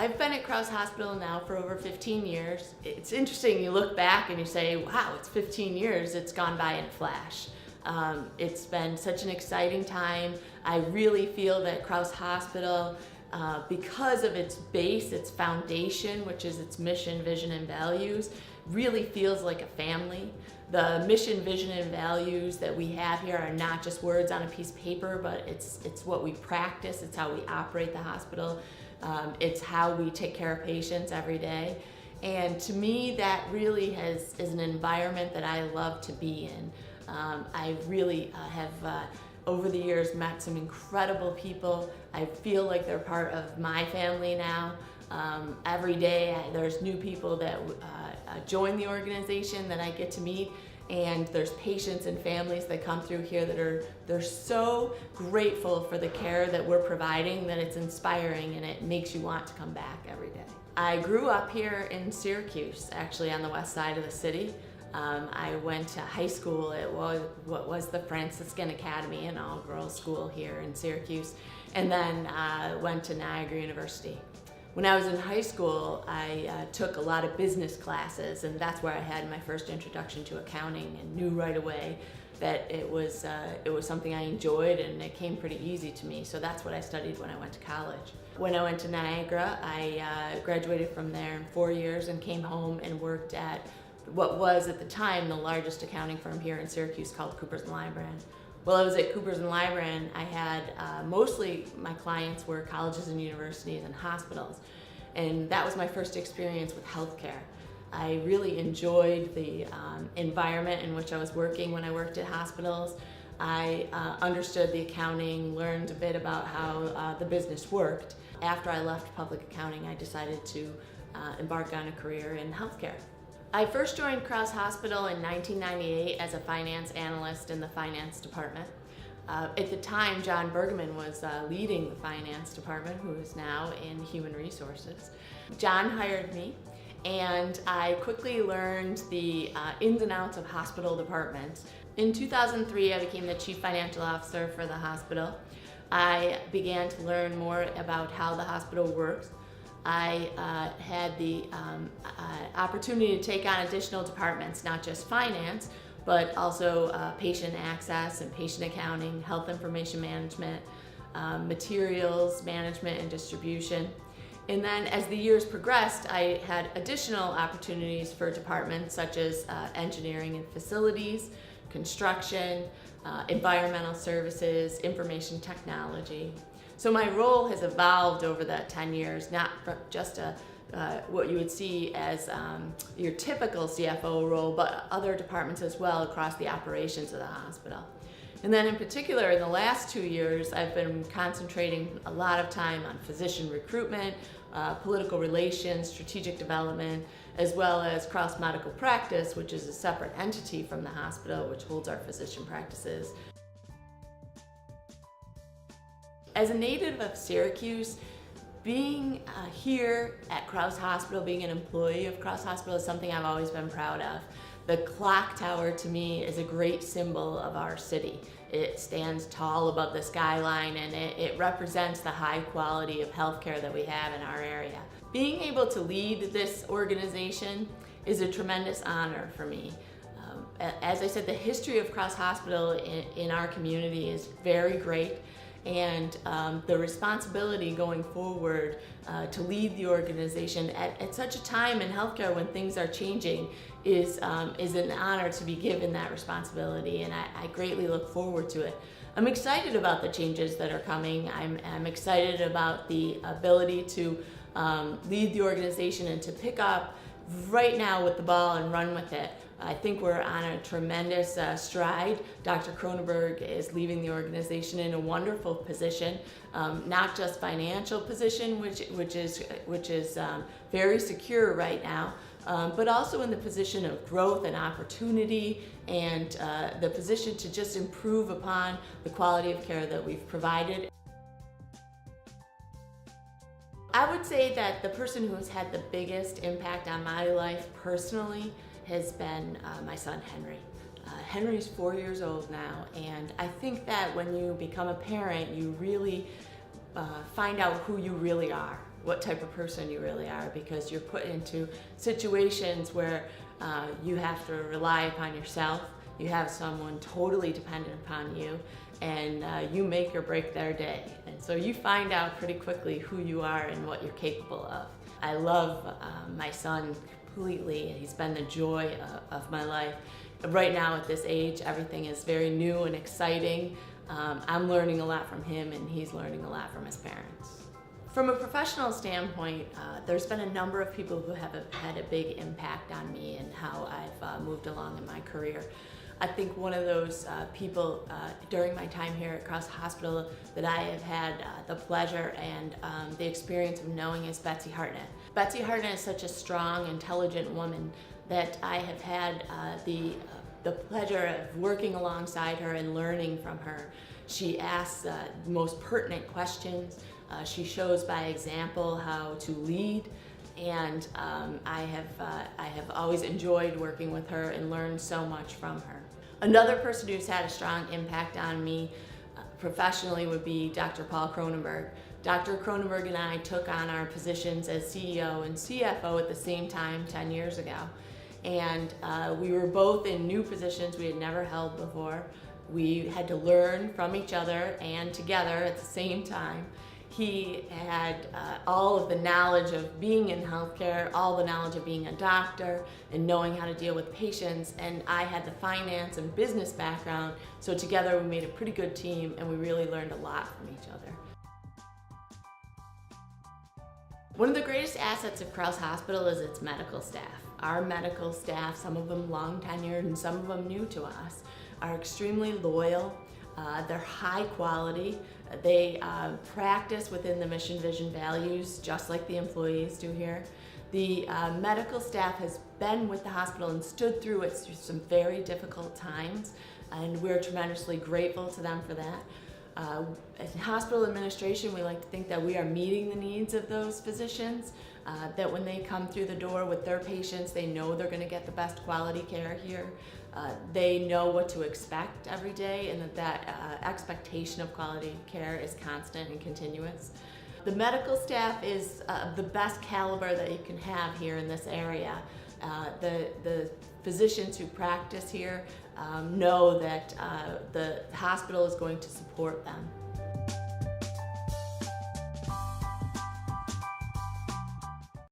I've been at Crouse Hospital now for over 15 years. It's interesting, you look back and you say, wow, it's 15 years, it's gone by in a flash. It's been such an exciting time. I really feel that Crouse Hospital, because of its base, its foundation, which is its mission, vision, and values, really feels like a family. The mission, vision, and values that we have here are not just words on a piece of paper, but it's what we practice, it's how we operate the hospital, it's how we take care of patients every day. And to me, that really is an environment that I love to be in. I really have over the years met some incredible people. I feel like they're part of my family now. Every day there's new people that join the organization that I get to meet, and there's patients and families that come through here that they're so grateful for the care that we're providing that it's inspiring and it makes you want to come back every day. I grew up here in Syracuse, actually on the west side of the city. I went to high school at what was the Franciscan Academy, an all-girls school here in Syracuse, and then went to Niagara University. When I was in high school, I took a lot of business classes, and that's where I had my first introduction to accounting, and knew right away that it was something I enjoyed, and it came pretty easy to me. So that's what I studied when I went to college. When I went to Niagara, I graduated from there in 4 years and came home and worked at what was at the time the largest accounting firm here in Syracuse, called Coopers & Lybrand. While I was at Coopers & Lybrand, I had mostly my clients were colleges and universities and hospitals, and that was my first experience with healthcare. I really enjoyed the environment in which I was working when I worked at hospitals. I understood the accounting, learned a bit about how the business worked. After I left public accounting, I decided to embark on a career in healthcare. I first joined Crouse Hospital in 1998 as a finance analyst in the finance department. At the time, John Bergman was leading the finance department, who is now in human resources. John hired me, and I quickly learned the ins and outs of hospital departments. In 2003, I became the chief financial officer for the hospital. I began to learn more about how the hospital works. I had the opportunity to take on additional departments, not just finance, but also patient access and patient accounting, health information management, materials management and distribution. And then as the years progressed, I had additional opportunities for departments such as engineering and facilities, construction, environmental services, information technology. So my role has evolved over that 10 years, not from just what you would see as your typical CFO role, but other departments as well across the operations of the hospital. And then in particular, in the last 2 years, I've been concentrating a lot of time on physician recruitment, political relations, strategic development, as well as Crouse Medical Practice, which is a separate entity from the hospital, which holds our physician practices. As a native of Syracuse, being here at Crouse Hospital, being an employee of Crouse Hospital is something I've always been proud of. The clock tower to me is a great symbol of our city. It stands tall above the skyline, and it represents the high quality of healthcare that we have in our area. Being able to lead this organization is a tremendous honor for me. As I said, the history of Crouse Hospital in our community is very great. And the responsibility going forward to lead the organization at such a time in healthcare when things are changing is an honor to be given that responsibility, and I greatly look forward to it. I'm excited about the changes that are coming. I'm excited about the ability to lead the organization and to pick up right now with the ball and run with it. I think we're on a tremendous stride. Dr. Cronenberg is leaving the organization in a wonderful position, not just financial position, which is very secure right now, but also in the position of growth and opportunity, and the position to just improve upon the quality of care that we've provided. I would say that the person who has had the biggest impact on my life personally has been my son Henry. Henry's 4 years old now, and I think that when you become a parent, you really find out who you really are. what type of person you really are, because you're put into situations where you have to rely upon yourself. You have someone totally dependent upon you, and you make or break their day. And so you find out pretty quickly who you are and what you're capable of. I love my son completely. He's been the joy of my life. Right now at this age, everything is very new and exciting. I'm learning a lot from him, and he's learning a lot from his parents. From a professional standpoint, there's been a number of people who have had a big impact on me and how I've moved along in my career. I think one of those people during my time here at Crouse Hospital that I have had the pleasure and the experience of knowing is Betsy Hartnett. Betsy Hartnett is such a strong, intelligent woman that I have had the pleasure of working alongside her and learning from her. She asks the most pertinent questions. She shows by example how to lead, and I have always enjoyed working with her and learned so much from her. Another person who's had a strong impact on me professionally would be Dr. Paul Cronenberg. Dr. Cronenberg and I took on our positions as CEO and CFO at the same time 10 years ago. And we were both in new positions we had never held before. We had to learn from each other and together at the same time. He had all of the knowledge of being in healthcare, all the knowledge of being a doctor and knowing how to deal with patients, and I had the finance and business background, so together we made a pretty good team and we really learned a lot from each other. One of the greatest assets of Crouse Hospital is its medical staff. Our medical staff, some of them long tenured and some of them new to us, are extremely loyal. They're high quality. They practice within the mission, vision, values, just like the employees do here. The medical staff has been with the hospital and stood through it through some very difficult times, and we're tremendously grateful to them for that. As hospital administration, we like to think that we are meeting the needs of those physicians, that when they come through the door with their patients, they know they're going to get the best quality care here. They know what to expect every day, and that expectation of quality care is constant and continuous. The medical staff is the best caliber that you can have here in this area. The physicians who practice here know that the hospital is going to support them.